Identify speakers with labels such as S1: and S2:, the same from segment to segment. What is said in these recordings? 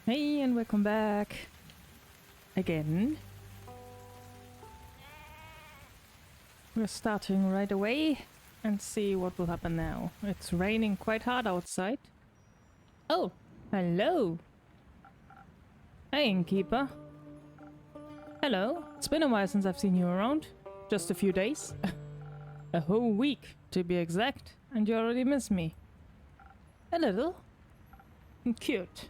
S1: Hey, and welcome back again. We're starting right away and see what will happen now. It's raining quite hard outside. Oh, hello. Hey, innkeeper. Hello. It's been a while since I've seen you around. Just a few days. A whole week, to be exact. And you already miss me. A little. Cute.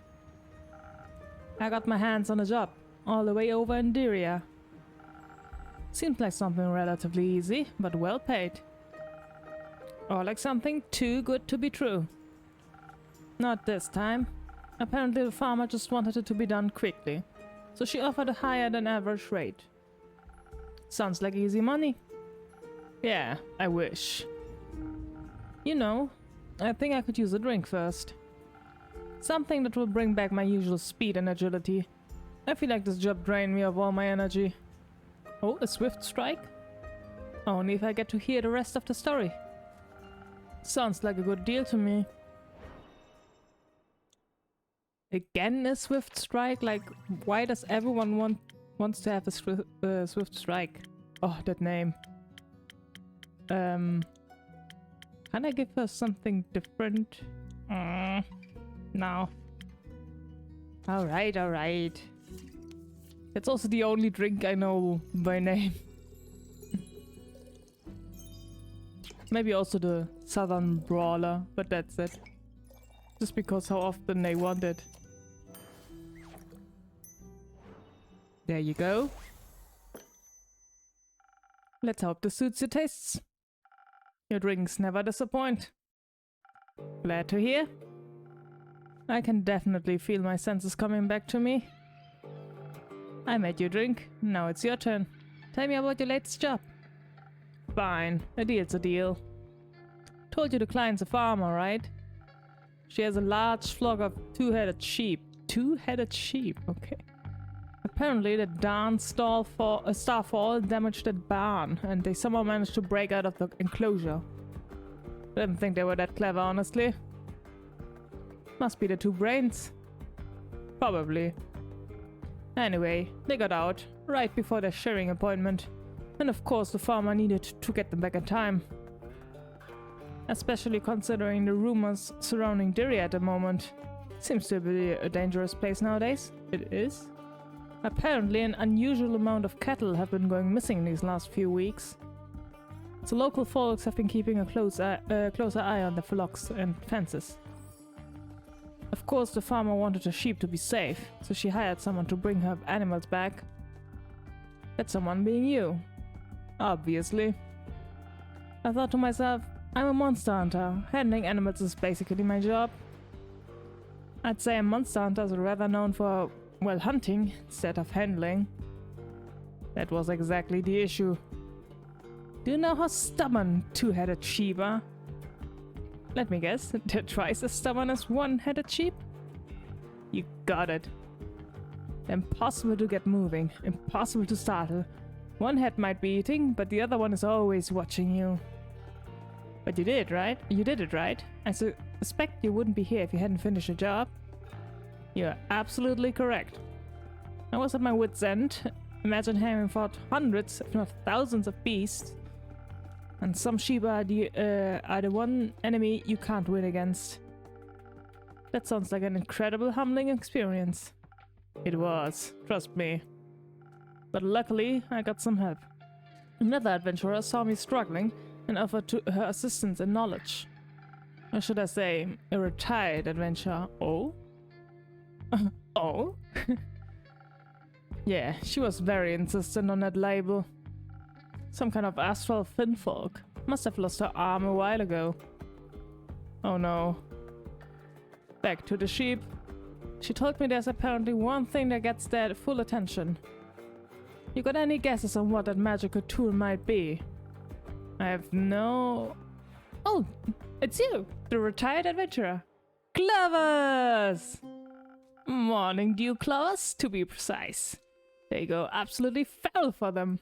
S1: I got my hands on a job, all the way over in Dyria. Seems like something relatively easy, but well paid. Or like something too good to be true. Not this time. Apparently the farmer just wanted it to be done quickly, so she offered a higher than average rate. Sounds like easy money. Yeah, I wish. You know, I think I could use a drink first. Something that will bring back my usual speed and agility. I feel like this job drained me of all my energy. Oh, a swift strike? Only if I get to hear the rest of the story. Sounds like a good deal to me. Again a swift strike? Like, why does everyone wants to have a swift strike? Oh, that name. Can I give her something different? No. Alright, alright. It's also the only drink I know by name. Maybe also the Southern Brawler, but that's it. Just because how often they want it. There you go. Let's hope this suits your tastes. Your drinks never disappoint. Glad to hear. I can definitely feel my senses coming back to me. I made you drink, now it's your turn. Tell me about your latest job. Fine, a deal's a deal. Told you the client's a farmer, right? She has a large flock of two-headed sheep. Two-headed sheep, okay. Apparently the darn starfall damaged that barn, and they somehow managed to break out of the enclosure. Didn't think they were that clever, honestly. Must be the two brains. Probably. Anyway, they got out, right before their shearing appointment. And of course the farmer needed to get them back in time. Especially considering the rumors surrounding Dyria at the moment. Seems to be a dangerous place nowadays. It is. Apparently an unusual amount of cattle have been going missing these last few weeks. So local folks have been keeping a closer eye on the flocks and fences. Of course, the farmer wanted her sheep to be safe, so she hired someone to bring her animals back. That someone being you. Obviously. I thought to myself, I'm a monster hunter. Handling animals is basically my job. I'd say a monster hunter is rather known for, well, hunting instead of handling. That was exactly the issue. Do you know how stubborn two-headed sheep are? Let me guess, they're twice as stubborn as one-headed sheep? You got it. Impossible to get moving, impossible to startle. One head might be eating, but the other one is always watching you. But you did, right? You did it, right? I suspect you wouldn't be here if you hadn't finished your job. You're absolutely correct. I was at my wit's end. Imagine having fought hundreds, if not thousands of beasts. And some sheep are the one enemy you can't win against. That sounds like an incredible humbling experience. It was, trust me. But luckily, I got some help. Another adventurer saw me struggling and offered to her assistance and knowledge. Or should I say, a retired adventurer. Oh? Oh? Yeah, she was very insistent on that label. Some kind of astral finfolk. Must have lost her arm a while ago. Oh no. Back to the sheep. She told me there's apparently one thing that gets their full attention. You got any guesses on what that magical tool might be? I have no... Oh, it's you, the retired adventurer. Clovers! Morning dew clovers, to be precise. They go absolutely feral for them.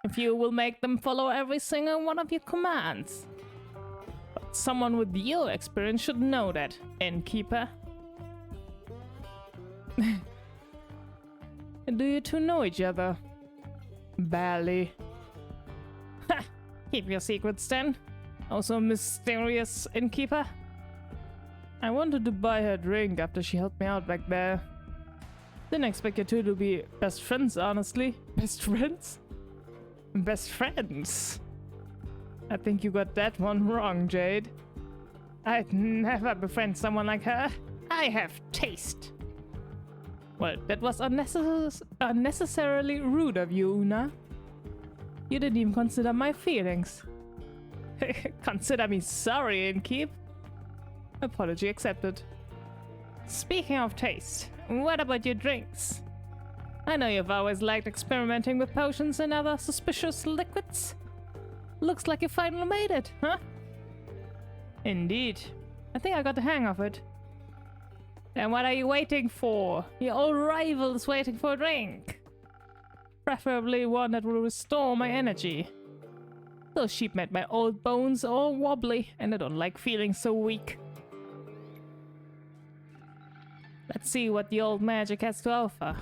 S1: If you will make them follow every single one of your commands. But someone with your experience should know that, innkeeper. Do you two know each other? Barely. Ha! Keep your secrets then. Also mysterious innkeeper. I wanted to buy her a drink after she helped me out back there. Didn't expect you two to be best friends, honestly. Best friends? Best friends? I think you got that one wrong, Jade. I'd never befriend someone like her. I have taste. Well, that was unnecessarily rude of you, Una. You didn't even consider my feelings. Consider me sorry, Innkeep. Apology accepted. Speaking of taste, what about your drinks? I know you've always liked experimenting with potions and other suspicious liquids. Looks like you finally made it, huh? Indeed. I think I got the hang of it. Then what are you waiting for? Your old rival is waiting for a drink. Preferably one that will restore my energy. Those sheep made my old bones all wobbly, and I don't like feeling so weak. Let's see what the old magic has to offer.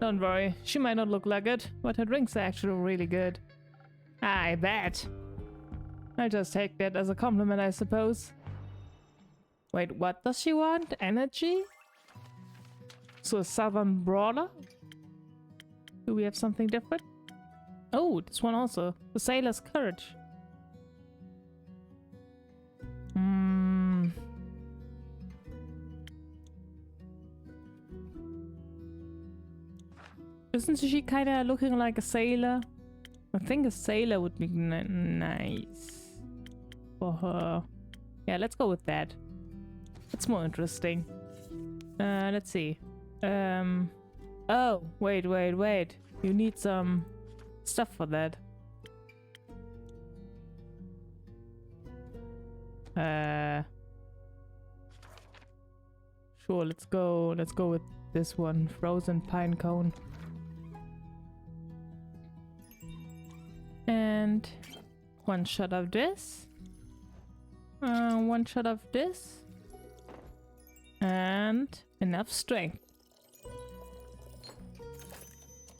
S1: Don't worry, she might not look like it, but her drinks are actually really good. I bet. I'll just take that as a compliment, I suppose. Wait, what does she want? Energy? So a southern brawler? Do we have something different? Oh, this one also. The sailor's courage. Isn't she kind of looking like a sailor? I think a sailor would be nice for her. Yeah, let's go with that. It's more interesting. Let's see. Oh, wait. You need some stuff for that. Sure, let's go with this one. Frozen pine cone. And one shot of this. One shot of this. And enough strength.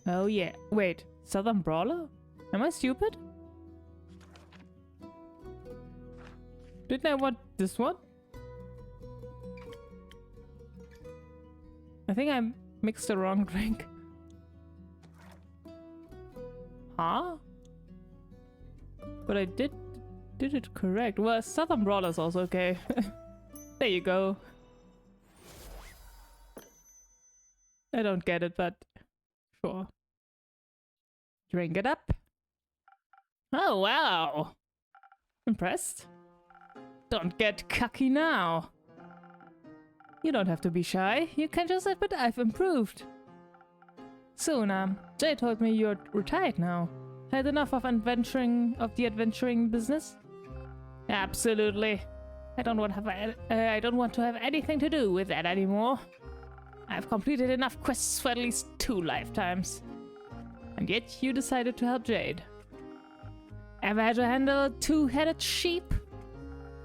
S1: Oh yeah. Wait, Southern Brawler? Am I stupid? Didn't I want this one? I think I mixed the wrong drink. Huh? But I did it correct. Well, Southern Brawler's also okay. There you go. I don't get it, but sure. Drink it up. Oh, wow. Impressed? Don't get cocky now. You don't have to be shy. You can just admit I've improved. Soon, Jay told me you're retired now. Had enough of the adventuring business? Absolutely. I don't want to have anything to do with that anymore. I've completed enough quests for at least 2 lifetimes. And yet you decided to help Jade. Ever had to handle a 2-headed sheep?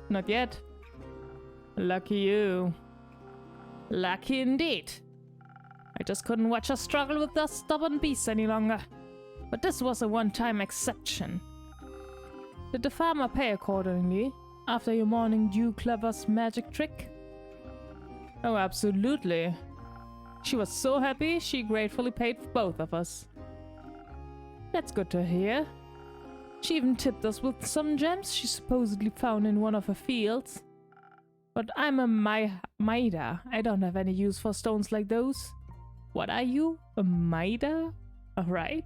S1: Not yet. Lucky you. Lucky indeed. I just couldn't watch her struggle with those stubborn beasts any longer. But this was a one-time exception. Did the farmer pay accordingly after your morning dew clever's magic trick? Oh, absolutely. She was so happy she gratefully paid for both of us. That's good to hear. She even tipped us with some gems she supposedly found in one of her fields. But I'm a Maida. I don't have any use for stones like those. What are you? A Maida? Alright.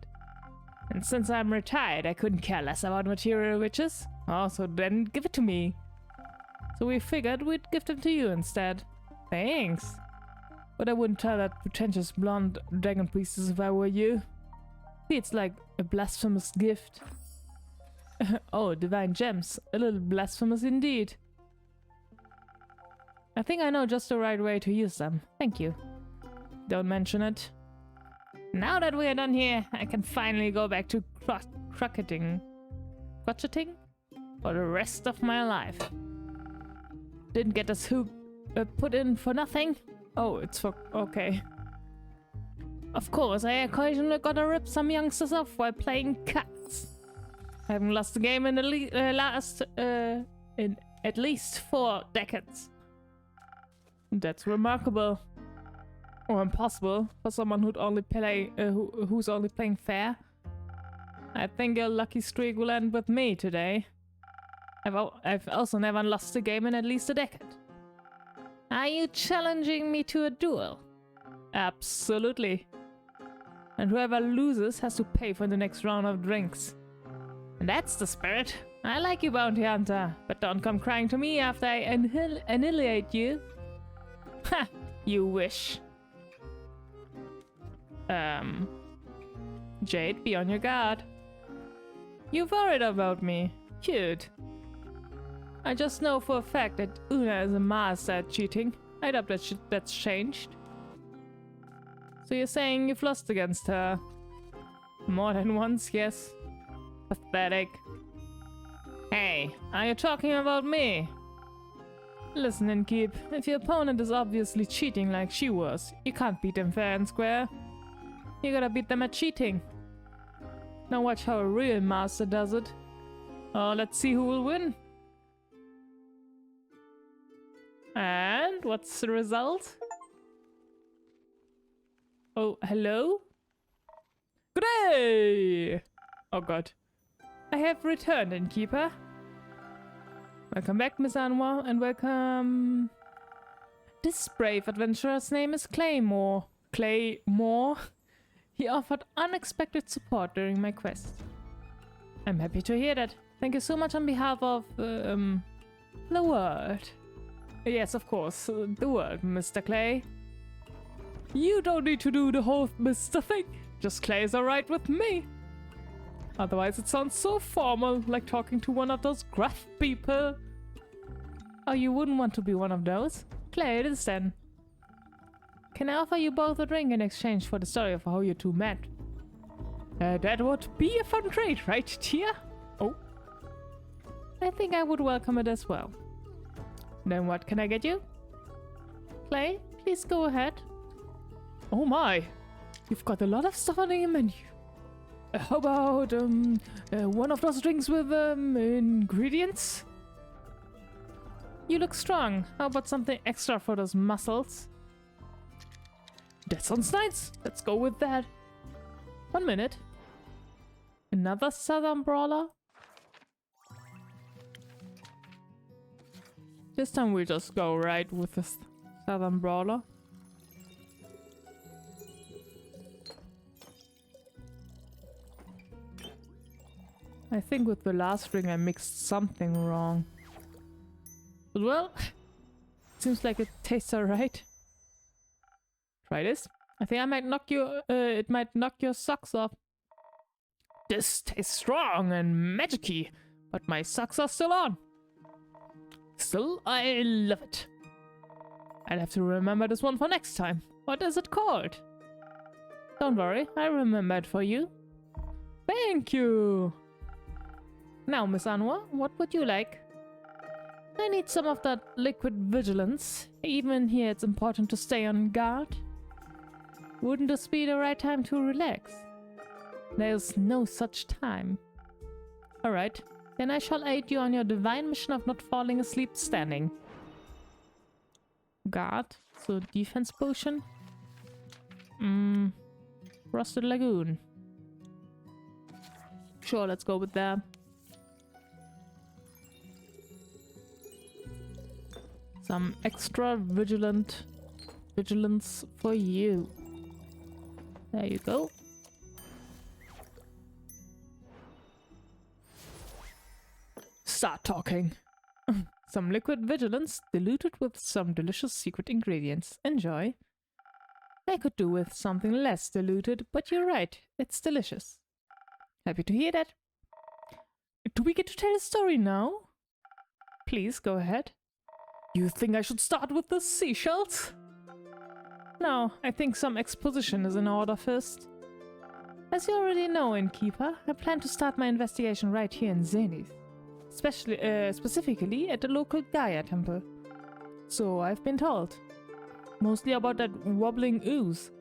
S1: And since I'm retired, I couldn't care less about material riches. Oh, so then give it to me. So we figured we'd give them to you instead. Thanks. But I wouldn't tell that pretentious blonde dragon priestess if I were you. It's like a blasphemous gift. Oh, divine gems. A little blasphemous indeed. I think I know just the right way to use them. Thank you. Don't mention it. Now that we are done here, I can finally go back to crocketing for the rest of my life. Didn't get this hoop put in for nothing. Oh, it's for... okay. Of course, I occasionally gotta rip some youngsters off while playing cats. I haven't lost a game in in at least 4 decades. That's remarkable. Or impossible for someone who'd only play who's only playing fair. I think your lucky streak will end with me today. I've also never lost a game in at least a decade. Are you challenging me to a duel? Absolutely. And whoever loses has to pay for the next round of drinks. And that's the spirit. I like you, Bounty Hunter, but don't come crying to me after I annihilate you. Ha! You wish. Jade, be on your guard. You're worried about me. Cute. I just know for a fact that Una is a master at cheating. I doubt that's changed. So you're saying you've lost against her? More than once, yes. Pathetic. Hey, are you talking about me? Listen, Innkeep, if your opponent is obviously cheating like she was, you can't beat them fair and square. You gotta beat them at cheating. Now watch how a real master does it. Oh, let's see who will win. And what's the result? Oh, hello? Good day! Oh god. I have returned, Innkeeper. Welcome back, Miss Anwar, and welcome... This brave adventurer's name is Claymore. Claymore? He offered unexpected support during my quest. I'm happy to hear that. Thank you so much on behalf of, the world. Yes, of course, the world, Mr. Clay. You don't need to do the whole Mr. thing. Just Clay is alright with me. Otherwise it sounds so formal, like talking to one of those gruff people. Oh, you wouldn't want to be one of those? Clay it is then. Can I offer you both a drink in exchange for the story of how you two met? That would be a fun trade, right, Tia? Oh. I think I would welcome it as well. Then what can I get you? Clay, please go ahead. Oh my! You've got a lot of stuff on your menu. How about, one of those drinks with, ingredients? You look strong. How about something extra for those muscles? That sounds nice. Let's go with that. 1 minute. Another Southern Brawler? This time we'll just go right with the Southern Brawler. I think with the last ring I mixed something wrong. But well, seems like it tastes alright. Try this. I think I might knock you, it might knock your socks off. This tastes strong and magic-y, but my socks are still on. Still, I love it. I'll have to remember this one for next time. What is it called? Don't worry, I remembered for you. Thank you! Now, Miss Anwar, what would you like? I need some of that liquid vigilance. Even here it's important to stay on guard. Wouldn't this be the right time to relax? There's no such time. Alright, then I shall aid you on your divine mission of not falling asleep standing. Guard, so defense potion. Rusted Lagoon. Sure, let's go with that. Some extra vigilance for you. There you go. Start talking. Some liquid vigilance diluted with some delicious secret ingredients. Enjoy. I could do with something less diluted, but you're right, it's delicious. Happy to hear that. Do we get to tell a story now? Please, go ahead. You think I should start with the seashells? No, I think some exposition is in order first. As you already know, Innkeeper, I plan to start my investigation right here in Zenith. Specifically at the local Gaia temple. So I've been told. Mostly about that wobbling ooze.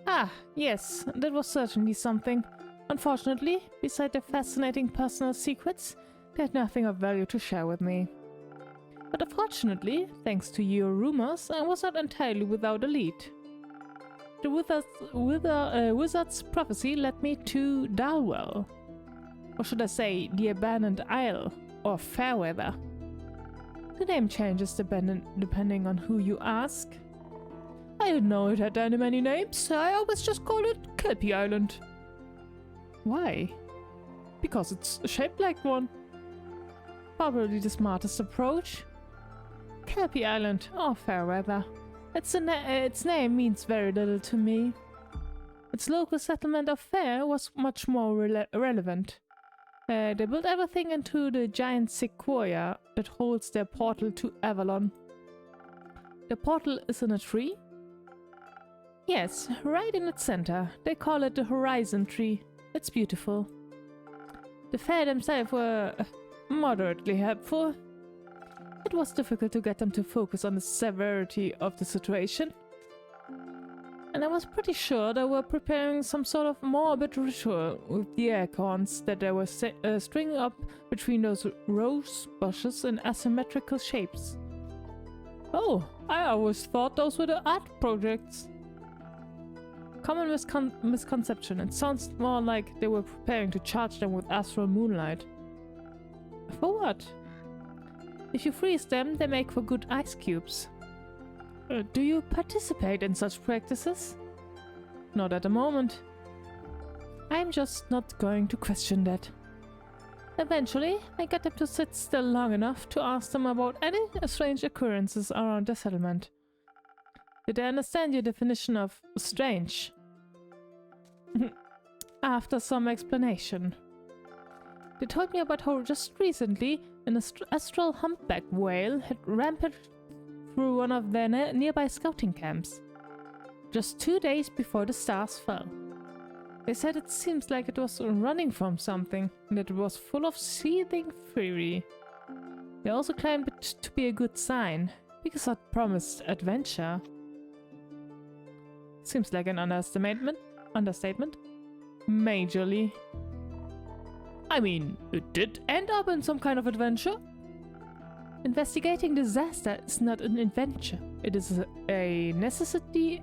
S1: Ah, yes, that was certainly something. Unfortunately, beside their fascinating personal secrets, they had nothing of value to share with me. But fortunately, thanks to your rumors, I was not entirely without a lead. The wizard's prophecy led me to Dalwell. Or should I say, the Abandoned Isle, or Fairweather. The name changes depending on who you ask. I didn't know it had many names, so I always just called it Kelpie Island. Why? Because it's shaped like one. Probably the smartest approach. Kelpie Island, or Fairweather. Its name means very little to me. Its local settlement of Fair was much more relevant. They built everything into the giant sequoia that holds their portal to Avalon. The portal is in a tree? Yes, right in its center. They call it the Horizon Tree. It's beautiful. The Fair themselves were moderately helpful. It was difficult to get them to focus on the severity of the situation. And I was pretty sure they were preparing some sort of morbid ritual with the acorns that they were stringing up between those rose bushes in asymmetrical shapes. Oh, I always thought those were the art projects. Common misconception. It sounds more like they were preparing to charge them with astral moonlight. For what? If you freeze them, they make for good ice cubes. Do you participate in such practices? Not at the moment. I'm just not going to question that. Eventually, I get them to sit still long enough to ask them about any strange occurrences around the settlement. Did I understand your definition of strange? After some explanation. They told me about how just recently an astral humpback whale had rampaged through one of their nearby scouting camps. Just 2 days before the stars fell. They said it seems like it was running from something, and that it was full of seething fury. They also claimed it to be a good sign, because it promised adventure. Seems like an understatement. Majorly. I mean, it did end up in some kind of adventure. Investigating disaster is not an adventure. It is a necessity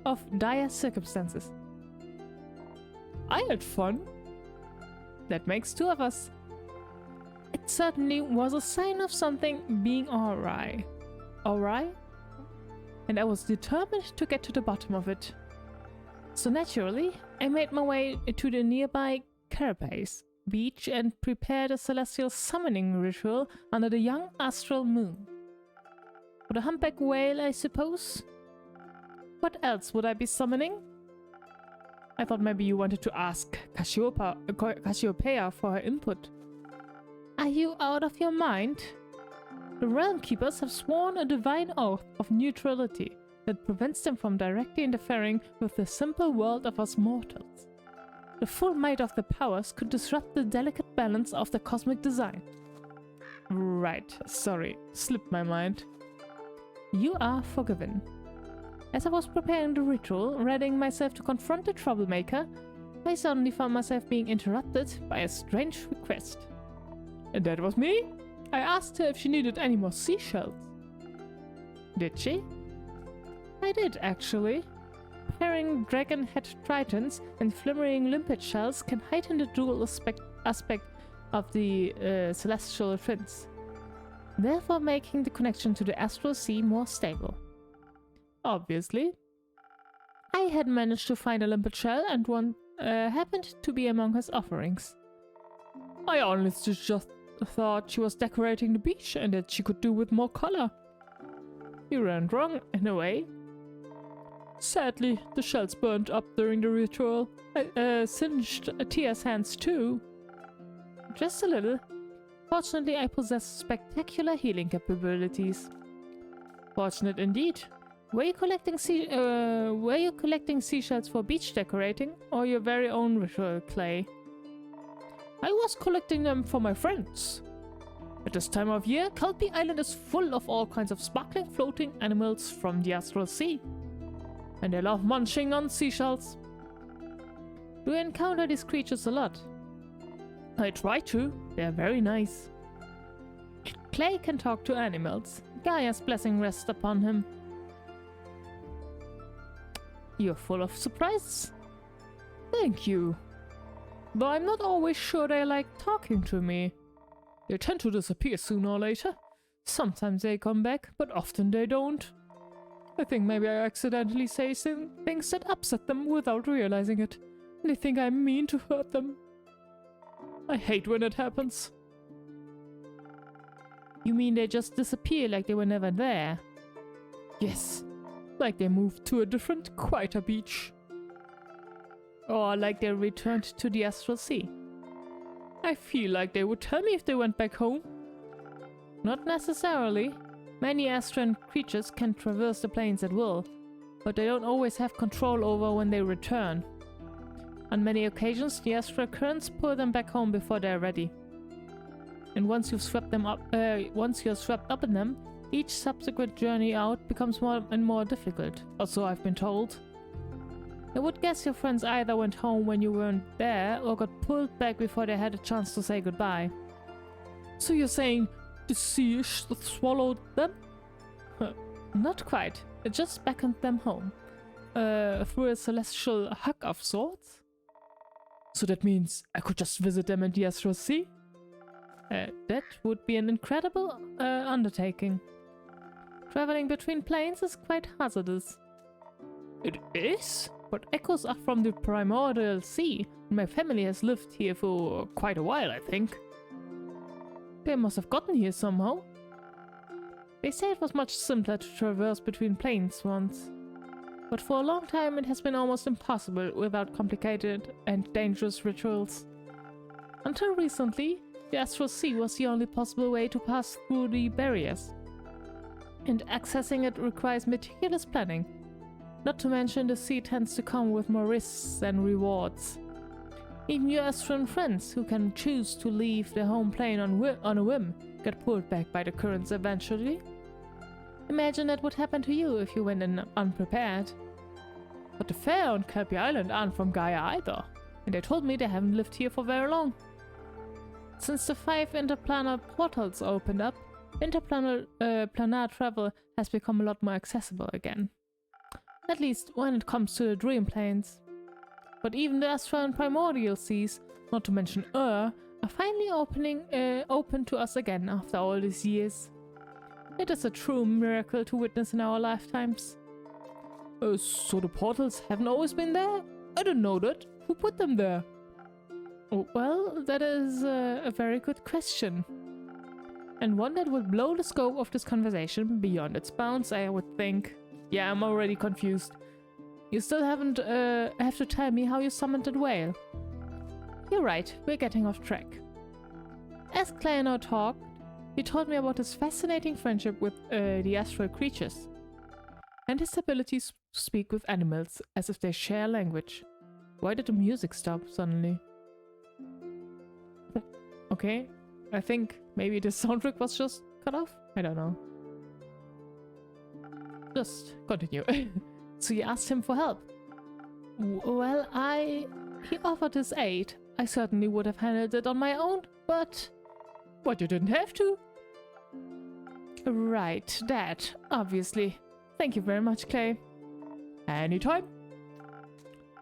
S1: of dire circumstances. I had fun. That makes 2 of us. It certainly was a sign of something being awry. Awry? And I was determined to get to the bottom of it. So naturally, I made my way to the nearby Carapace beach and prepared a celestial summoning ritual under the young astral moon. For the humpback whale, I suppose? What else would I be summoning? I thought maybe you wanted to ask Cassiopeia for her input. Are you out of your mind? The Realm Keepers have sworn a divine oath of neutrality that prevents them from directly interfering with the simple world of us mortals. The full might of the powers could disrupt the delicate balance of the cosmic design. Right, sorry, slipped my mind. You are forgiven. As I was preparing the ritual, readying myself to confront the troublemaker, I suddenly found myself being interrupted by a strange request. And that was me? I asked her if she needed any more seashells. Did she? I did, actually. Pairing dragon head tritons and flimmering limpet shells can heighten the dual aspect of the celestial twins, therefore making the connection to the astral sea more stable. Obviously. I had managed to find a limpet shell, and one happened to be among his offerings. I honestly just thought she was decorating the beach and that she could do with more color. You ran wrong, in a way. Sadly, the shells burned up during the ritual. Singed Tia's hands too. Just a little. Fortunately, I possess spectacular healing capabilities. Fortunate indeed. Were you collecting seashells for beach decorating, or your very own ritual clay? I was collecting them for my friends. At this time of year, Kelpie Island is full of all kinds of sparkling floating animals from the Astral Sea. And they love munching on seashells. Do you encounter these creatures a lot? I try to. They are very nice. Clay can talk to animals. Gaia's blessing rests upon him. You're full of surprises. Thank you. Though I'm not always sure they like talking to me. They tend to disappear sooner or later. Sometimes they come back, but often they don't. I think maybe I accidentally say things that upset them without realizing it. They think I'm mean to hurt them. I hate when it happens. You mean they just disappear like they were never there? Yes, like they moved to a different, quieter beach. Or like they returned to the Astral Sea. I feel like they would tell me if they went back home. Not necessarily. Many astral creatures can traverse the planes at will, but they don't always have control over when they return. On many occasions, the astral currents pull them back home before they're ready. And once you're swept up in them, each subsequent journey out becomes more and more difficult, or so I've been told. I would guess your friends either went home when you weren't there, or got pulled back before they had a chance to say goodbye. So you're saying the sea swallowed them? Not quite. It just beckoned them home. Through a celestial hug of sorts? So that means I could just visit them in the Astral Sea? That would be an incredible undertaking. Traveling between planes is quite hazardous. It is? But echoes are from the primordial sea, and my family has lived here for quite a while, I think. They must have gotten here somehow. They say it was much simpler to traverse between planes once. But for a long time it has been almost impossible without complicated and dangerous rituals. Until recently, the Astral Sea was the only possible way to pass through the barriers. And accessing it requires meticulous planning. Not to mention the sea tends to come with more risks than rewards. Even your astral friends who can choose to leave their home plane on a whim get pulled back by the currents eventually. Imagine that would happen to you if you went in unprepared. But the fair on Kelpie Island aren't from Gaia either, and they told me they haven't lived here for very long. Since the 5 interplanar portals opened up, planar travel has become a lot more accessible again. At least when it comes to the dream planes. But even the astral and primordial seas, not to mention are finally open to us again after all these years. It is a true miracle to witness in our lifetimes. So the portals haven't always been there? I didn't know that. Who put them there? Oh, well, that is a very good question. And one that would blow the scope of this conversation beyond its bounds, I would think. Yeah, I'm already confused. You still haven't have to tell me how you summoned that whale. You're right, we're getting off track. As Clay and I talked, he told me about his fascinating friendship with the astral creatures. And his abilities to speak with animals as if they share language. Why did the music stop suddenly? Okay, I think maybe the soundtrack was just cut off? I don't know. Just continue. So you asked him for help? Well, he offered his aid. I certainly would have handled it on my own, but you didn't have to. Right, that, obviously. Thank you very much, Clay. Anytime.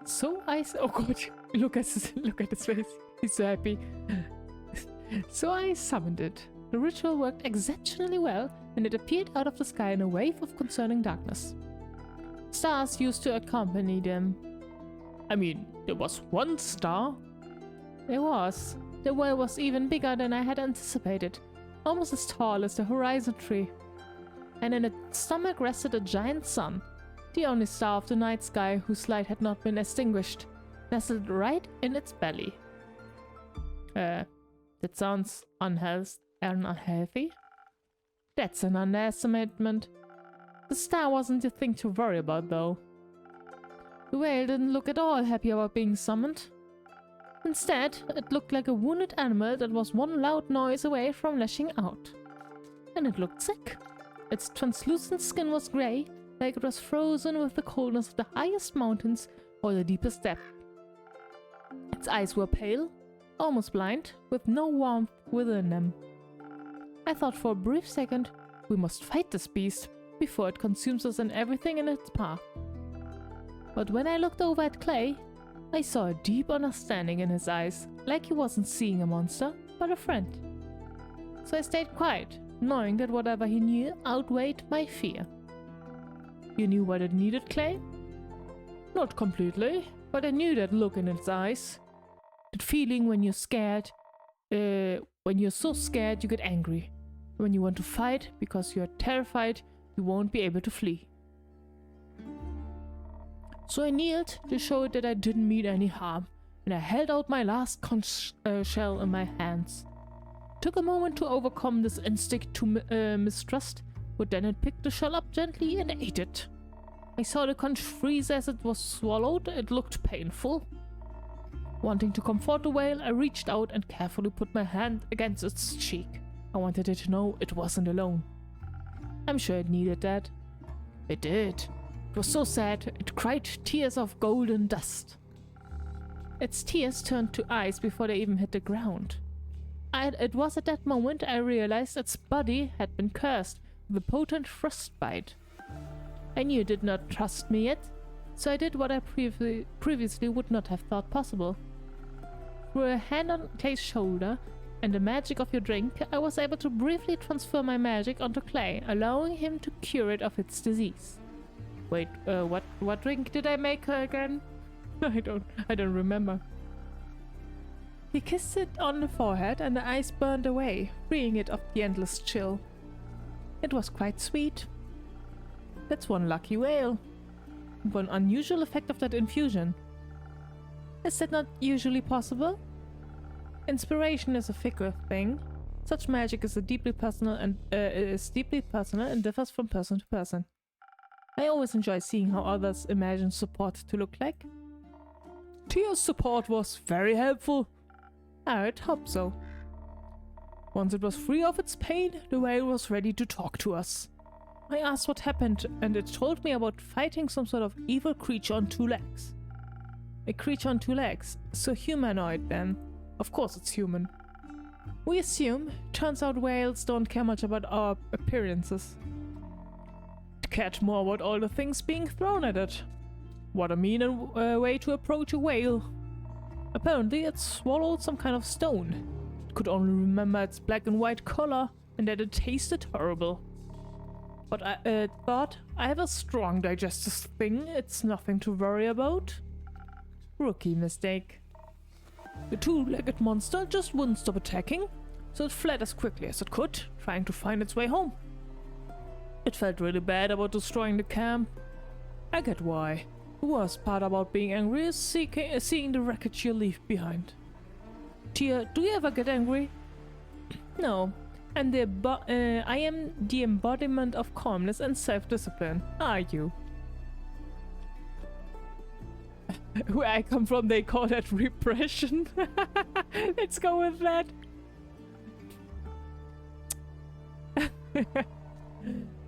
S1: So oh god, look at his face. He's so happy. So I summoned it. The ritual worked exceptionally well, and it appeared out of the sky in a wave of concerning darkness. Stars used to accompany them. I mean, there was one star. There was. The well was even bigger than I had anticipated, almost as tall as the horizon tree. And in its stomach rested a giant sun, the only star of the night sky whose light had not been extinguished, nestled right in its belly. That sounds unhealthy? That's an underestimate. The star wasn't the thing to worry about, though. The whale didn't look at all happy about being summoned. Instead, it looked like a wounded animal that was one loud noise away from lashing out. And it looked sick. Its translucent skin was grey, like it was frozen with the coldness of the highest mountains or the deepest depth. Its eyes were pale, almost blind, with no warmth within them. I thought for a brief second, we must fight this beast before it consumes us and everything in its path. But when I looked over at Clay, I saw a deep understanding in his eyes, like he wasn't seeing a monster, but a friend. So I stayed quiet, knowing that whatever he knew outweighed my fear. You knew what it needed, Clay? Not completely, but I knew that look in its eyes. That feeling when you're scared, when you're so scared you get angry. When you want to fight because you're terrified you won't be able to flee. So I kneeled to show it that I didn't mean any harm, and I held out my last conch shell in my hands. It took a moment to overcome this instinct to mistrust, but then it picked the shell up gently and ate it. I saw the conch freeze as it was swallowed. It looked painful. Wanting to comfort the whale, I reached out and carefully put my hand against its cheek. I wanted it to know it wasn't alone. I'm sure it needed that. It did. It was so sad, it cried tears of golden dust. Its tears turned to ice before they even hit the ground. It was at that moment I realized its body had been cursed with a potent frostbite. I knew it did not trust me yet, so I did what I previously would not have thought possible. Through a hand on Clay's shoulder and the magic of your drink, I was able to briefly transfer my magic onto Clay, allowing him to cure it of its disease. Wait, what drink did I make again? I don't remember. He kissed it on the forehead and the ice burned away, freeing it of the endless chill. It was quite sweet. That's one lucky whale. One unusual effect of that infusion. Is that not usually possible? Inspiration is a fickle thing. Such magic is deeply personal and differs from person to person. I always enjoy seeing how others imagine support to look like. Tia's support was very helpful. I would hope so. Once it was free of its pain, the whale was ready to talk to us. I asked what happened, and it told me about fighting some sort of evil creature on 2 legs. A creature on 2 legs, so humanoid then. Of course it's human. We assume. Turns out whales don't care much about our appearances. It cared more about all the things being thrown at it. What a mean way to approach a whale. Apparently it swallowed some kind of stone. It could only remember its black and white color and that it tasted horrible. But I thought, I have a strong digestive thing, it's nothing to worry about. Rookie mistake. The 2-legged monster just wouldn't stop attacking, so it fled as quickly as it could, trying to find its way home. It felt really bad about destroying the camp. I get why. The worst part about being angry is seeing the wreckage you leave behind. Tia, do you ever get angry? No. And I am the embodiment of calmness and self-discipline. Are you? Where I come from, they call that repression. Let's go with that.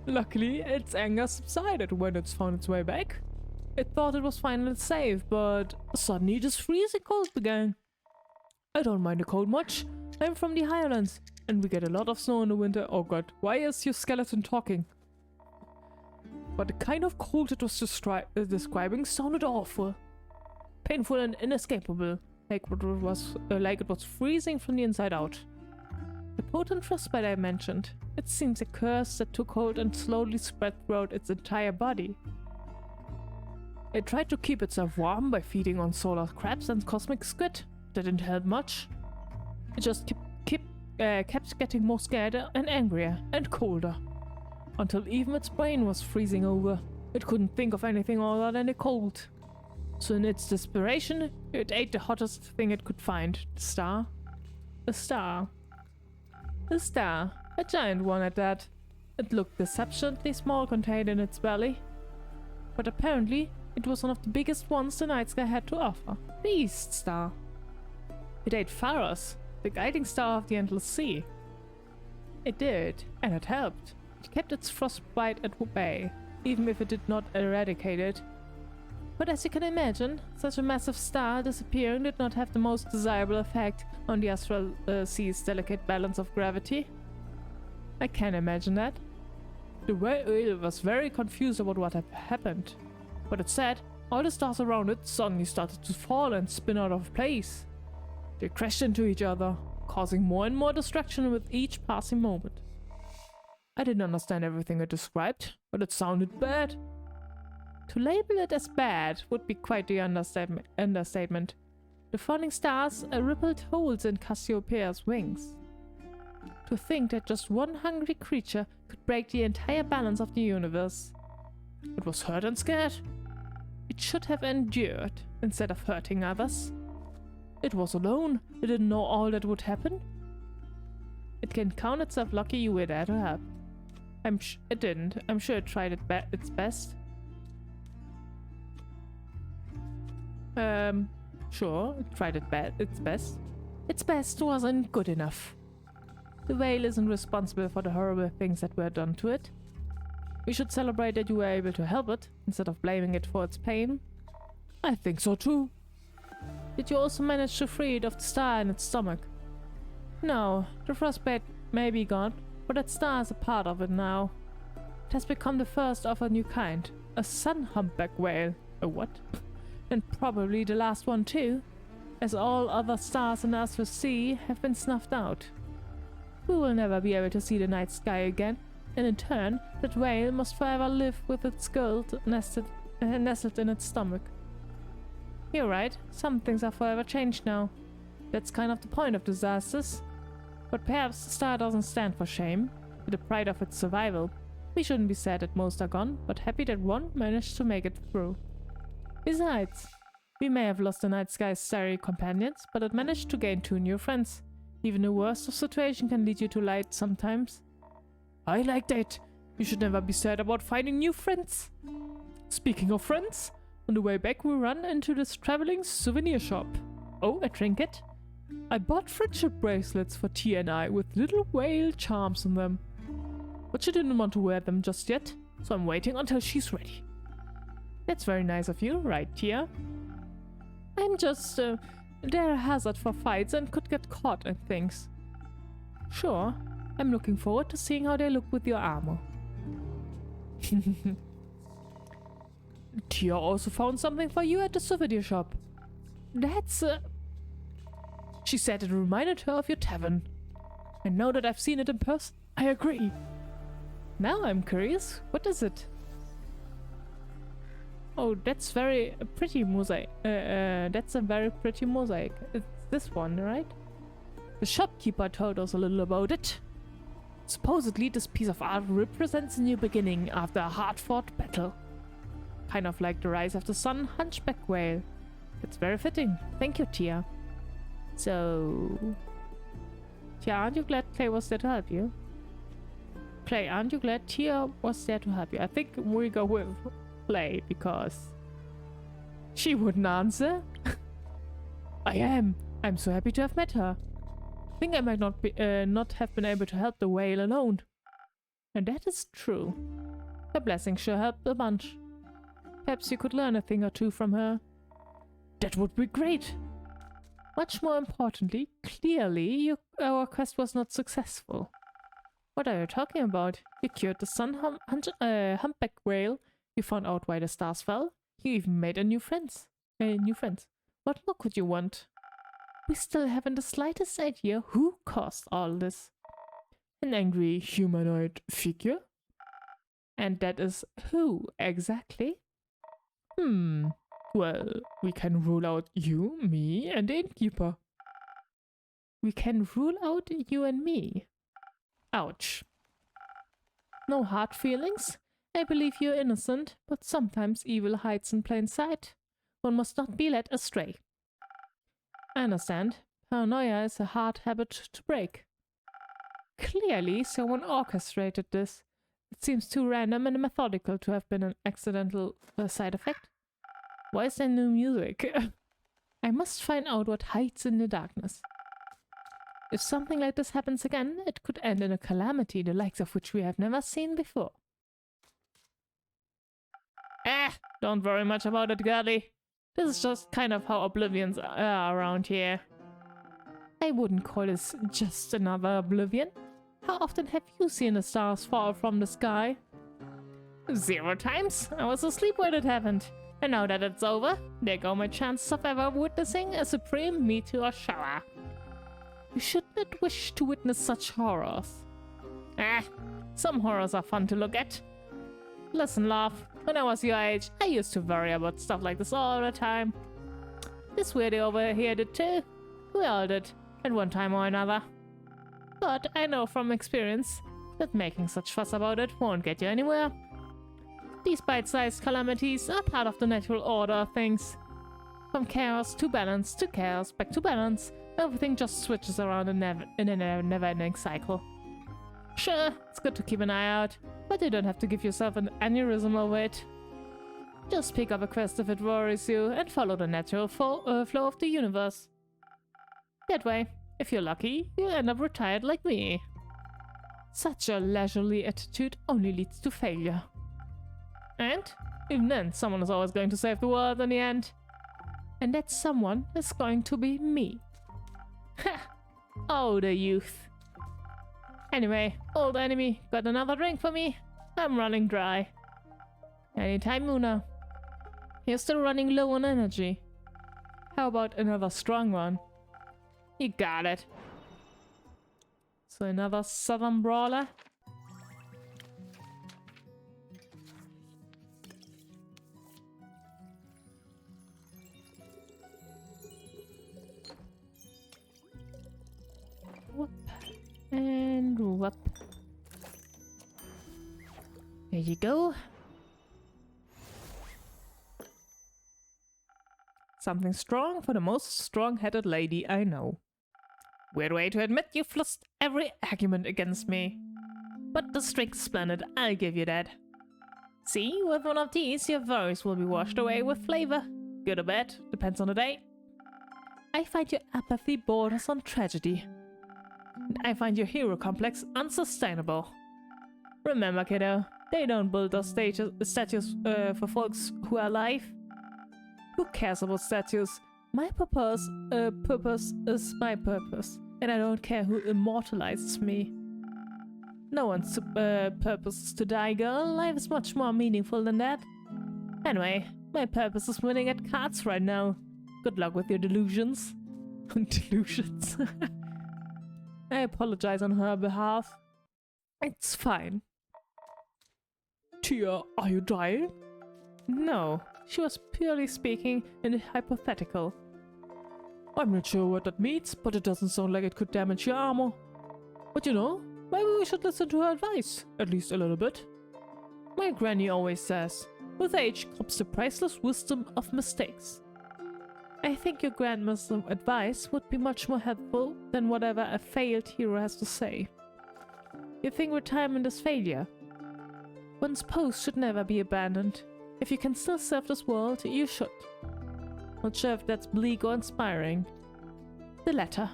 S1: Luckily, its anger subsided when it found its way back. It thought it was finally safe, but suddenly this freezing cold began. I don't mind the cold much. I'm from the Highlands, and we get a lot of snow in the winter. Oh god, why is your skeleton talking? But the kind of cold it was describing sounded awful. Painful and inescapable, like it was freezing from the inside out. The potent frostbite I mentioned, it seems a curse that took hold and slowly spread throughout its entire body. It tried to keep itself warm by feeding on solar crabs and cosmic squid. That didn't help much. It just kept getting more scared and angrier and colder, until even its brain was freezing over. It couldn't think of anything other than the cold. So in its desperation, it ate the hottest thing it could find, the star. A star. A star. A giant one at that. It looked deceptively small contained in its belly. But apparently, it was one of the biggest ones the night sky had to offer. The East Star. It ate Pharos, the guiding star of the endless sea. It did, and it helped. It kept its frostbite at bay, even if it did not eradicate it. But as you can imagine, such a massive star disappearing did not have the most desirable effect on the astral sea's delicate balance of gravity. I can imagine that. The whale was very confused about what had happened. But it said, all the stars around it suddenly started to fall and spin out of place. They crashed into each other, causing more and more destruction with each passing moment. I didn't understand everything it described, but it sounded bad. To label it as bad would be quite the understatement. The falling stars rippled holes in Cassiopeia's wings. To think that just one hungry creature could break the entire balance of the universe. It was hurt and scared. It should have endured instead of hurting others. It was alone. It didn't know all that would happen. It can count itself lucky you were there to help. It didn't. I'm sure it tried its best. Sure, it tried its best. Its best wasn't good enough. The whale isn't responsible for the horrible things that were done to it. We should celebrate that you were able to help it, instead of blaming it for its pain. I think so too. Did you also manage to free it of the star in its stomach? No, the frostbite may be gone, but that star is a part of it now. It has become the first of a new kind, a sun humpback whale. A what? And probably the last one too, as all other stars in the astral sea have been snuffed out. We will never be able to see the night sky again, and in turn, that whale must forever live with its gold nestled in its stomach. You're right, some things are forever changed now. That's kind of the point of disasters. But perhaps the star doesn't stand for shame, with the pride of its survival. We shouldn't be sad that most are gone, but happy that one managed to make it through. Besides, we may have lost the night sky's starry companions, but it managed to gain 2 new friends. Even the worst of situation can lead you to light sometimes. I like that. You should never be sad about finding new friends. Speaking of friends, on the way back we run into this traveling souvenir shop. Oh, a trinket? I bought friendship bracelets for Tia and I with little whale charms on them. But she didn't want to wear them just yet, so I'm waiting until she's ready. That's very nice of you, right, Tia? I'm just, they're a hazard for fights and could get caught and things. Sure, I'm looking forward to seeing how they look with your armor. Tia also found something for you at the souvenir shop. That's, She said it reminded her of your tavern. And now that I've seen it in person, I agree. Now I'm curious, what is it? Oh, that's very pretty mosaic. That's a very pretty mosaic. It's this one, right? The shopkeeper told us a little about it. Supposedly, this piece of art represents a new beginning after a hard-fought battle. Kind of like the rise of the sun hunchback whale. It's very fitting. Thank you, Tia. So... Tia, aren't you glad Clay was there to help you? Clay, aren't you glad Tia was there to help you? I think we go with Clay, because she wouldn't answer. I am. I'm so happy to have met her. I think I might not have been able to help the whale alone. And that is true. Her blessing sure helped a bunch. Perhaps you could learn a thing or two from her. That would be great. Much more importantly, clearly our quest was not successful. What are you talking about? You cured the sun humpback whale. You found out why the stars fell. You even made new friends. What more could you want? We still haven't the slightest idea who caused all this. An angry humanoid figure? And that is who exactly? Well, we can rule out you, me, and the innkeeper. We can rule out you and me. Ouch. No hard feelings? I believe you're innocent, but sometimes evil hides in plain sight. One must not be led astray. I understand. Paranoia is a hard habit to break. Clearly, someone orchestrated this. It seems too random and methodical to have been an accidental side effect. Why is there no music? I must find out what hides in the darkness. If something like this happens again, it could end in a calamity the likes of which we have never seen before. Don't worry much about it, girlie. This is just kind of how oblivions are around here. I wouldn't call this just another oblivion. How often have you seen the stars fall from the sky? 0 times. I was asleep when it happened. And now that it's over, there go my chances of ever witnessing a supreme meteor shower. You should not wish to witness such horrors. Some horrors are fun to look at. Listen, love, when I was your age, I used to worry about stuff like this all the time. This weirdo over here did too. We all did, at one time or another. But I know from experience that making such fuss about it won't get you anywhere. These bite-sized calamities are part of the natural order of things. From chaos to balance to chaos, back to balance, everything just switches around in a never-ending cycle. Sure, it's good to keep an eye out, but you don't have to give yourself an aneurysm over it. Just pick up a quest if it worries you and follow the natural flow of the universe. That way, if you're lucky, you'll end up retired like me. Such a leisurely attitude only leads to failure. And even then, someone is always going to save the world in the end. And that someone is going to be me. Ha! Oh, the youth. Anyway, old enemy, got another drink for me? I'm running dry. Anytime, Muna. You're still running low on energy. How about another strong one? You got it. So another southern brawler. Whoop. And whoop. There you go. Something strong for the most strong-headed lady I know. Weird way to admit you've lost every argument against me. But the drink's splendid, I'll give you that. See, with one of these, your worries will be washed away with flavor. Good or bad, depends on the day. I find your apathy borders on tragedy. And I find your hero complex unsustainable. Remember, kiddo, they don't build those statues for folks who are alive. Who cares about statues? My purpose is my purpose, and I don't care who immortalizes me. No one's purpose is to die, girl. Life is much more meaningful than that. Anyway, my purpose is winning at cards right now. Good luck with your delusions. Delusions. I apologize on her behalf. It's fine. Tia, are you dying? No, she was purely speaking in a hypothetical. I'm not sure what that means, but it doesn't sound like it could damage your armor. But you know, maybe we should listen to her advice, at least a little bit. My granny always says, with age comes the priceless wisdom of mistakes. I think your grandma's advice would be much more helpful than whatever a failed hero has to say. You think retirement is failure? One's post should never be abandoned. If you can still serve this world, you should. Not sure if that's bleak or inspiring. The latter.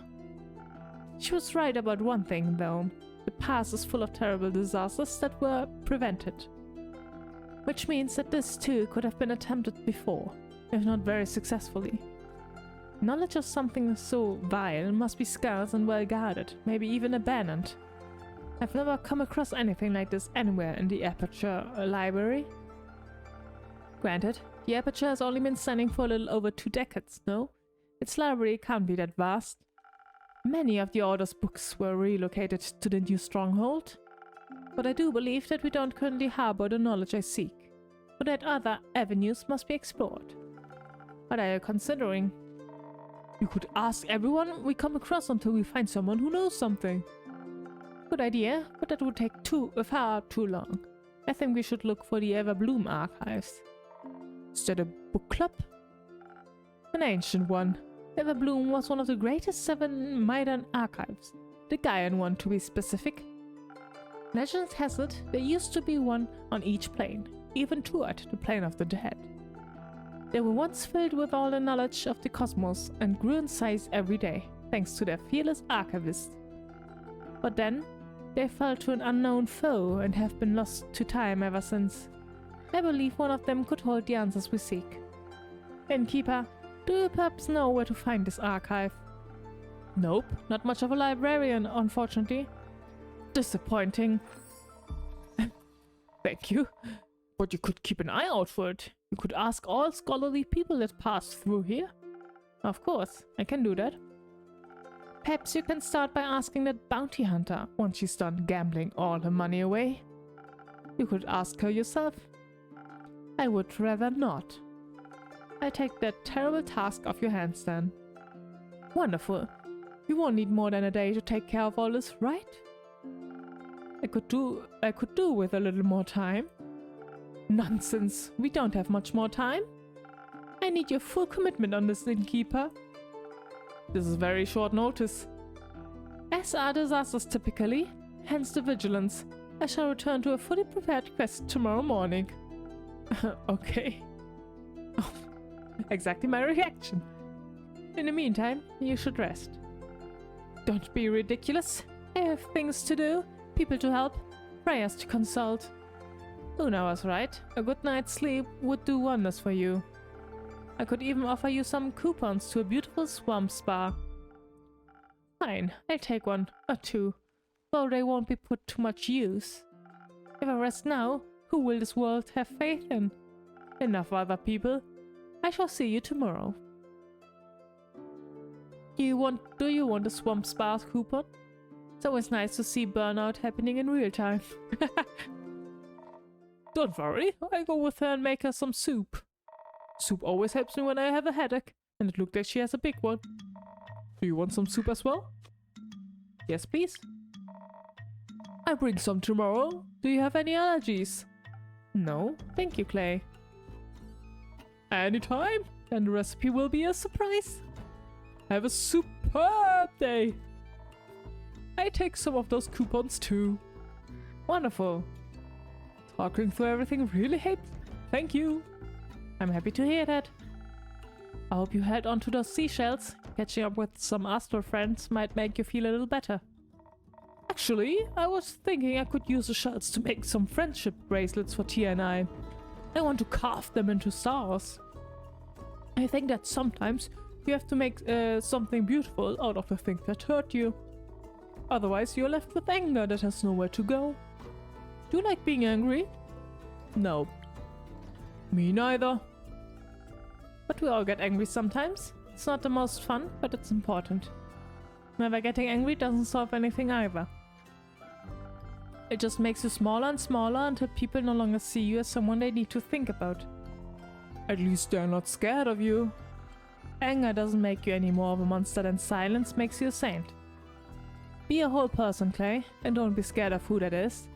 S1: She was right about one thing, though. The past is full of terrible disasters that were prevented. Which means that this too could have been attempted before, if not very successfully. Knowledge of something so vile must be scarce and well guarded, maybe even abandoned. I've never come across anything like this anywhere in the Aperture library. Granted, the Aperture has only been standing for a little over 2 decades, no? Its library can't be that vast. Many of the Order's books were relocated to the new stronghold. But I do believe that we don't currently harbor the knowledge I seek, or that other avenues must be explored. What are you considering? You could ask everyone we come across until we find someone who knows something. Good idea, but that would take far too long. I think we should look for the Everbloom archives. Is that a book club? An ancient one. Everbloom was one of the greatest 7 Maidan archives. The Gaian one, to be specific. Legend has it there used to be one on each plane, even toward the plane of the dead. They were once filled with all the knowledge of the cosmos and grew in size every day, thanks to their fearless archivist. But then, they fell to an unknown foe and have been lost to time ever since. I believe one of them could hold the answers we seek. Innkeeper, do you perhaps know where to find this archive? Nope, not much of a librarian, unfortunately. Disappointing. Thank you. But you could keep an eye out for it. You could ask all scholarly people that pass through here. Of course, I can do that. Perhaps you can start by asking that bounty hunter once she's done gambling all her money away. You could ask her yourself. I would rather not. I'll take that terrible task off your hands then. Wonderful. You won't need more than a day to take care of all this, right? I could do with a little more time. Nonsense. We don't have much more time. I need your full commitment on this, innkeeper. This is very short notice. As are disasters typically, hence the vigilance. I shall return to a fully prepared quest tomorrow morning. Okay. Oh, exactly my reaction. In the meantime, you should rest. Don't be ridiculous. I have things to do, people to help, prayers to consult. Una was right. A good night's sleep would do wonders for you. I could even offer you some coupons to a beautiful swamp spa. Fine, I'll take one or two, though they won't be put to much use. If I rest now, who will this world have faith in? Enough other people. I shall see you tomorrow. Do you want a swamp spa coupon? It's always nice to see burnout happening in real time. Don't worry, I'll go with her and make her some soup. Soup always helps me when I have a headache, and it looked like she has a big one. Do you want some soup as well? Yes, please. I'll bring some tomorrow. Do you have any allergies? No, thank you, Clay. Anytime, and the recipe will be a surprise. Have a superb day. I take some of those coupons too. Wonderful. Talking through everything really helped. Thank you. I'm happy to hear that. I hope you held on to those seashells. Catching up with some astral friends might make you feel a little better. Actually, I was thinking I could use the shells to make some friendship bracelets for Tia and I. I want to carve them into stars. I think that sometimes you have to make something beautiful out of the thing that hurt you. Otherwise, you're left with anger that has nowhere to go. Do you like being angry? No. Me neither. But we all get angry sometimes. It's not the most fun, but it's important. Never getting angry doesn't solve anything either. It just makes you smaller and smaller until people no longer see you as someone they need to think about. At least they're not scared of you. Anger doesn't make you any more of a monster than silence makes you a saint. Be a whole person, Clay, and don't be scared of who that is.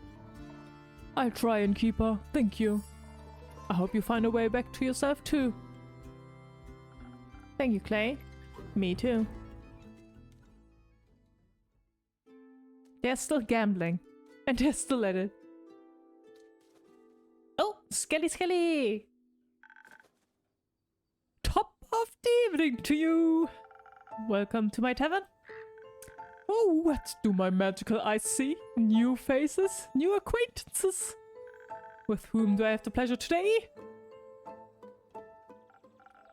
S1: I'll try, innkeeper. Thank you. I hope you find a way back to yourself too. Thank you, Clay. Me too. They're still gambling. And they're still at it. Oh, Skelly Skelly! Top of the evening to you! Welcome to my tavern. Oh, what do my magical eyes see? New faces, new acquaintances. With whom do I have the pleasure today?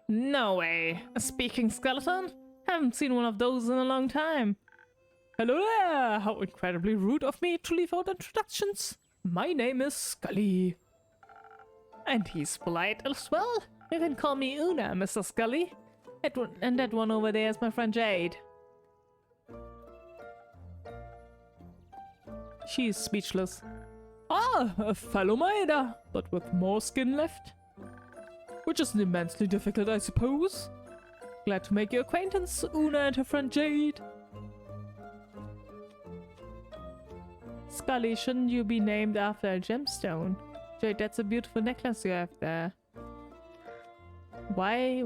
S1: No way. A speaking skeleton? Haven't seen one of those in a long time. Hello there! How incredibly rude of me to leave out introductions. My name is Scully. And he's polite as well. You can call me Una, Mr. Scully. And that one over there is my friend Jade. She is speechless. Ah, a fellow miner, but with more skin left. Which isn't immensely difficult, I suppose. Glad to make your acquaintance, Una and her friend Jade. Scully, shouldn't you be named after a gemstone? Jade, that's a beautiful necklace you have there. Why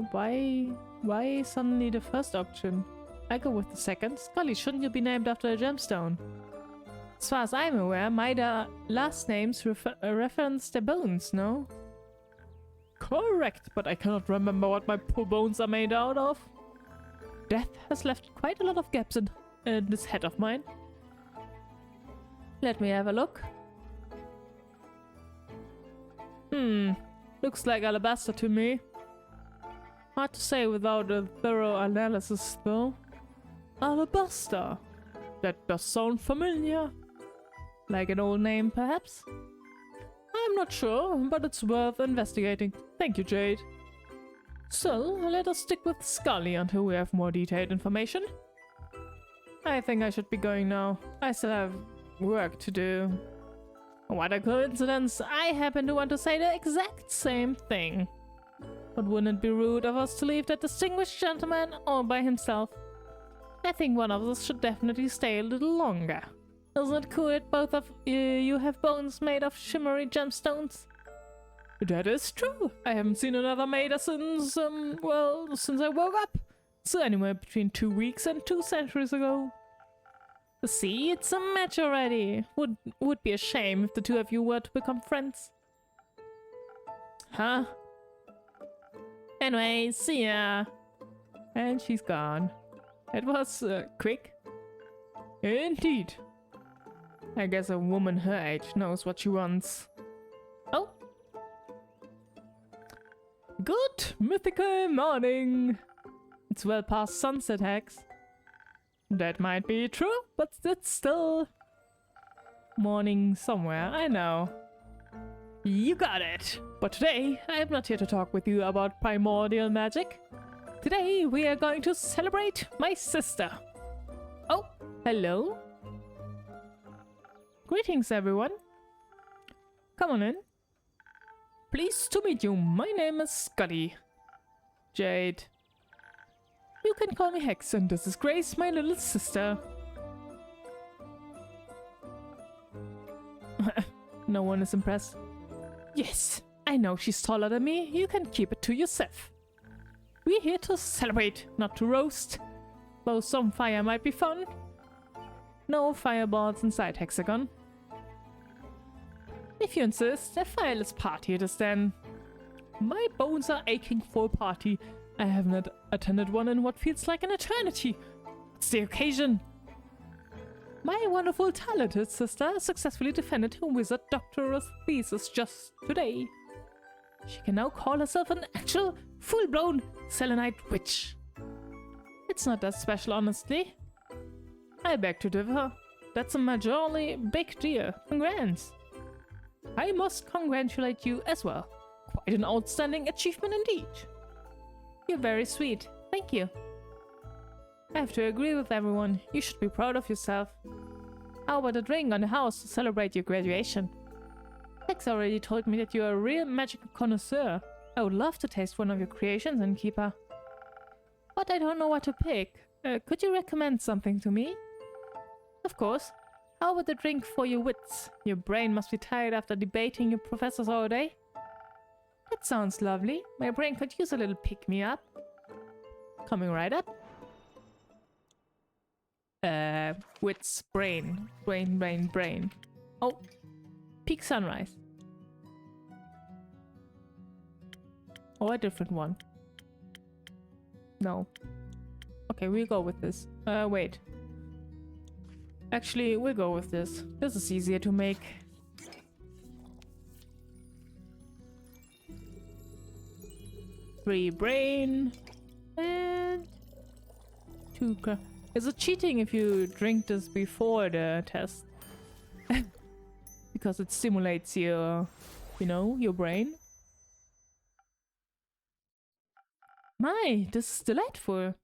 S1: suddenly the first option? I go with the second. Scully, shouldn't you be named after a gemstone? As far as I'm aware, my last names reference their bones, no? correct, but I cannot remember what my poor bones are made out of. Death has left quite a lot of gaps in this head of mine. Let me have a look. Looks like alabaster to me. Hard to say without a thorough analysis, though. Alabaster. That does sound familiar. Like an old name, perhaps? I'm not sure, but it's worth investigating. Thank you, Jade. So, let us stick with Scully until we have more detailed information. I think I should be going now. I still have work to do. What a coincidence! I happen to want to say the exact same thing. But wouldn't it be rude of us to leave that distinguished gentleman all by himself? I think one of us should definitely stay a little longer. Isn't it cool that both of you have bones made of shimmery gemstones? That is true. I haven't seen another maiden since, well, since I woke up. So anywhere between 2 weeks and 2 centuries ago. See, it's a match already. Would be a shame if the two of you were to become friends. Huh? Anyway, see ya. And she's gone. It was quick. Indeed. I guess a woman her age knows what she wants. Oh. Good mythical morning. It's well past sunset, Hex. That might be true, but it's still morning somewhere, I know. You got it! But today, I'm not here to talk with you about primordial magic. Today, we are going to celebrate my sister. Oh, hello. Greetings, everyone. Come on in. Pleased to meet you. My name is Scotty. Jade. You can call me Hex, and this is Grace, my little sister. No one is impressed. Yes, I know she's taller than me. You can keep it to yourself. We're here to celebrate, not to roast. Though some fire might be fun. No fireballs inside Hexagon. If you insist, a fireless party it is then. My bones are aching for a party. I haven't attended one in what feels like an eternity. It's the occasion. My wonderful talented sister successfully defended her wizard doctoral thesis just today. She can now call herself an actual, full-blown selenite witch. It's not that special, honestly. I beg to differ. That's a majorly big deal. Congrats. I must congratulate you as well. Quite an outstanding achievement indeed. You're very sweet. Thank you. I have to agree with everyone. You should be proud of yourself. How about a drink on the house to celebrate your graduation? Hex already told me that you're a real magical connoisseur. I would love to taste one of your creations, Innkeeper. But I don't know what to pick. Could you recommend something to me? Of course. How about a drink for your wits? Your brain must be tired after debating your professors all day. That sounds lovely. My brain could use a little pick-me-up. Coming right up. Wits, brain. Brain. Oh, peak sunrise. Or a different one. No. Okay, we'll go with this. Wait. Actually, we'll go with this. This is easier to make. Three brain and 2. Is it cheating if you drink this before the test? Because it stimulates your, you know, your brain. My, this is delightful.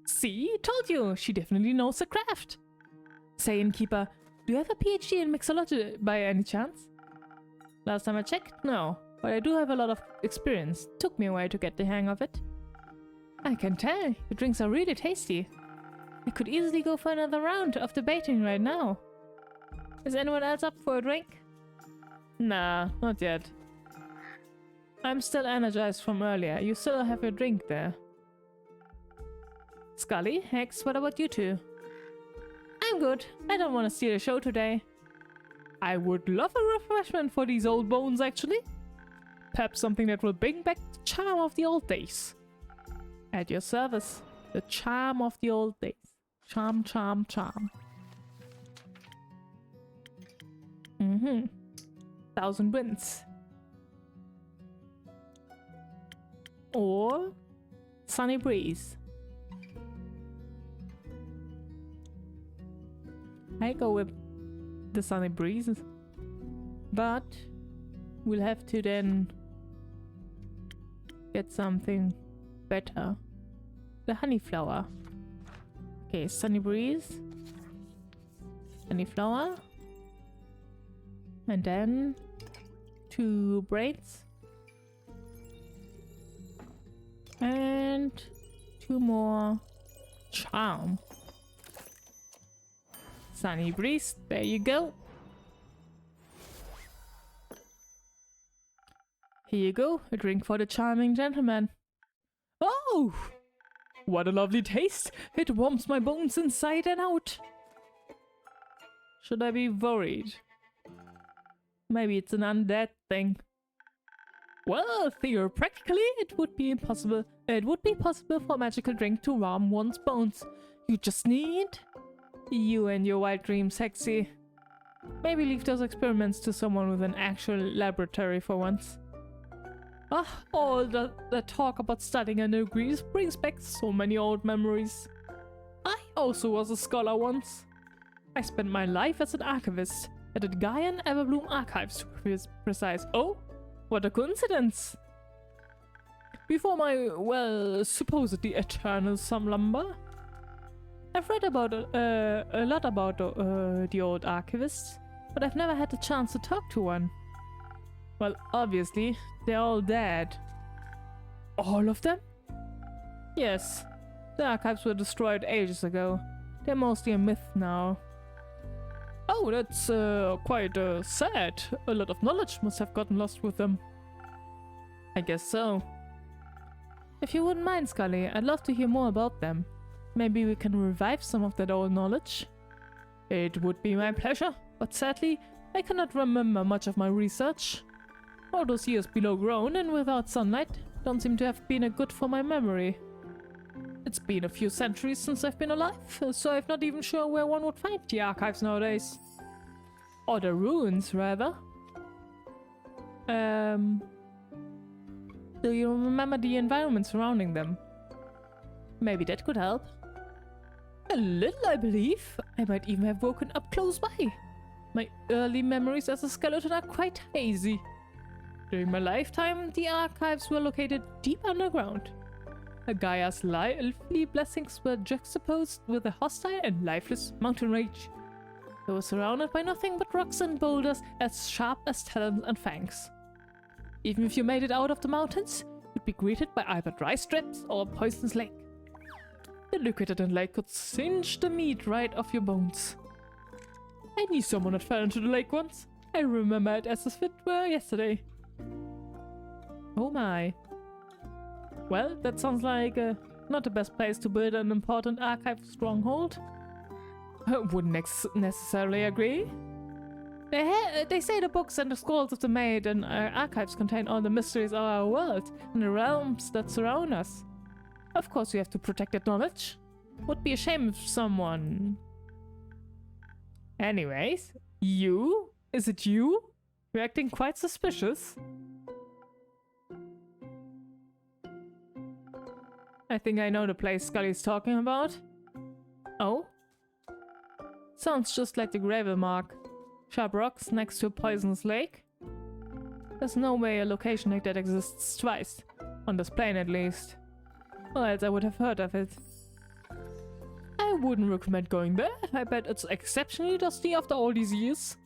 S1: See, told you, she definitely knows her craft. Say, Innkeeper, do you have a PhD in mixology by any chance? Last time I checked, no. But I do have a lot of experience. Took me a while to get the hang of it. I can tell. Your drinks are really tasty. We could easily go for another round of debating right now. Is anyone else up for a drink? Nah, not yet. I'm still energized from earlier. You still have your drink there. Scully, Hex, what about you two? I'm good. I don't want to steal the show today. I would love a refreshment for these old bones, actually. Perhaps something that will bring back the charm of the old days. At your service. The charm of the old days. Charm, charm, charm. 1,000 winds. Or sunny breeze. I go with the sunny breeze. But we'll have to then get something better. The honey flower. Okay, sunny breeze. Honey flower. And then 2 braids. And 2 more charm. Sunny breeze, there you go. Here you go, a drink for the charming gentleman. Oh! What a lovely taste! It warms my bones inside and out. Should I be worried? Maybe it's an undead thing. Well, theoretically, it would be possible for a magical drink to warm one's bones. You just need you and your wild dreams, Hexy. Maybe leave those experiments to someone with an actual laboratory for once. Ah, all the talk about studying and degrees brings back so many old memories. I also was a scholar once. I spent my life as an archivist at the Gaian Everbloom Archives, to be precise. Oh, what a coincidence! Before my, well, supposedly eternal slumber, I've read about a lot about the old archivists, but I've never had the chance to talk to one. Well, obviously, they're all dead. All of them? Yes, the archives were destroyed ages ago. They're mostly a myth now. Oh, that's quite sad. A lot of knowledge must have gotten lost with them. I guess so. If you wouldn't mind, Scully, I'd love to hear more about them. Maybe we can revive some of that old knowledge. It would be my pleasure, but sadly, I cannot remember much of my research. All those years below ground and without sunlight don't seem to have been good for my memory. It's been a few centuries since I've been alive, so I'm not even sure where one would find the archives nowadays. Or the ruins, rather. Do you remember the environment surrounding them? Maybe that could help. A little, I believe. I might even have woken up close by. My early memories as a skeleton are quite hazy. During my lifetime, the archives were located deep underground. Gaia's lively blessings were juxtaposed with a hostile and lifeless mountain range. They were surrounded by nothing but rocks and boulders as sharp as talons and fangs. Even if you made it out of the mountains, you'd be greeted by either dry strips or a poisonous lake. The liquid in the lake could singe the meat right off your bones. I knew someone that fell into the lake once. I remember it as if it were yesterday. Oh my. Well, that sounds like not the best place to build an important archive stronghold. I wouldn't necessarily agree. They say the books and the scrolls of the Maid and archives contain all the mysteries of our world and the realms that surround us. Of course we have to protect that knowledge. Would be a shame if someone... Anyways, you? Is it you? You're acting quite suspicious. I think I know the place Scully's talking about. Oh? Sounds just like the gravel mark. Sharp rocks next to a poisonous lake. There's no way a location like that exists twice. On this plane at least. Or else I would have heard of it. I wouldn't recommend going there. I bet it's exceptionally dusty after all these years.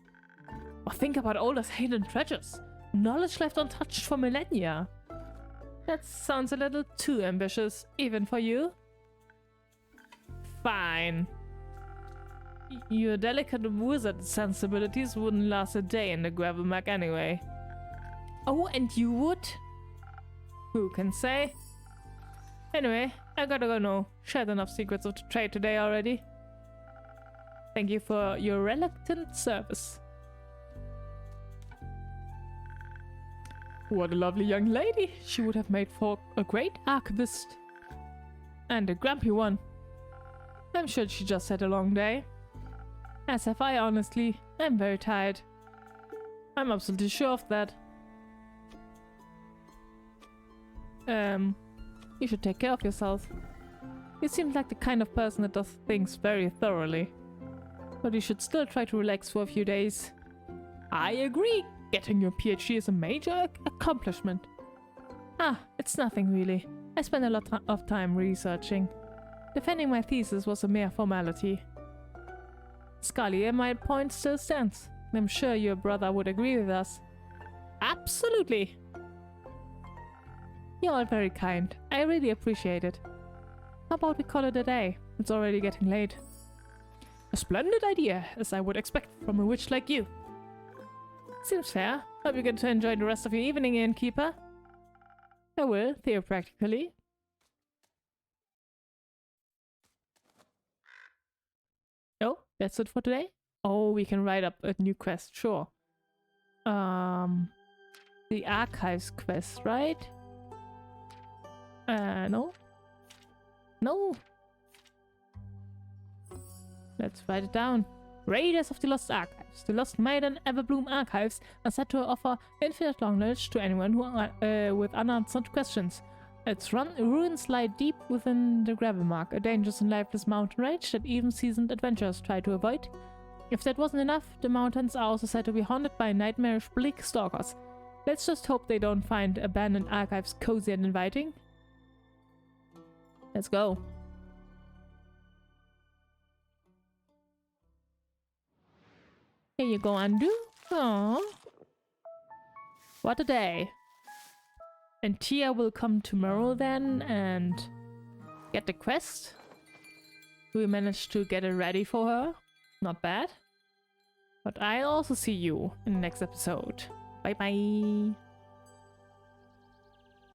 S1: Or think about all those hidden treasures. Knowledge left untouched for millennia. That sounds a little too ambitious, even for you. Fine. Your delicate wizard sensibilities wouldn't last a day in the gravel mag anyway. Oh, and you would? Who can say? Anyway, I gotta go now. Shared enough secrets of the trade today already. Thank you for your reluctant service. What a lovely young lady. She would have made for a great archivist. And a grumpy one. I'm sure she just had a long day. As have I, honestly. I'm very tired. I'm absolutely sure of that. You should take care of yourself. You seem like the kind of person that does things very thoroughly. But you should still try to relax for a few days. I agree. Getting your PhD is a major accomplishment. Ah, it's nothing really. I spent a lot of time researching. Defending my thesis was a mere formality. Scully, my point still stands. I'm sure your brother would agree with us. Absolutely! You're all very kind. I really appreciate it. How about we call it a day? It's already getting late. A splendid idea, as I would expect from a witch like you. Seems fair. Hope you get to enjoy the rest of your evening, innkeeper. I will, theoretically. Oh, that's it for today? Oh, we can write up a new quest, sure. The archives quest, right? No? No! Let's write it down. Raiders of the Lost Archives. The Lost Maiden Everbloom Archives are said to offer infinite knowledge to anyone who with unanswered questions. Its ruins lie deep within the Gravelmark, a dangerous and lifeless mountain range that even seasoned adventurers try to avoid. If that wasn't enough, the mountains are also said to be haunted by nightmarish bleak stalkers. Let's just hope they don't find abandoned archives cozy and inviting. Let's go. Here you go, undo. Aww. What a day. And Tia will come tomorrow then and get the quest. We managed to get it ready for her. Not bad. But I'll also see you in the next episode. Bye bye.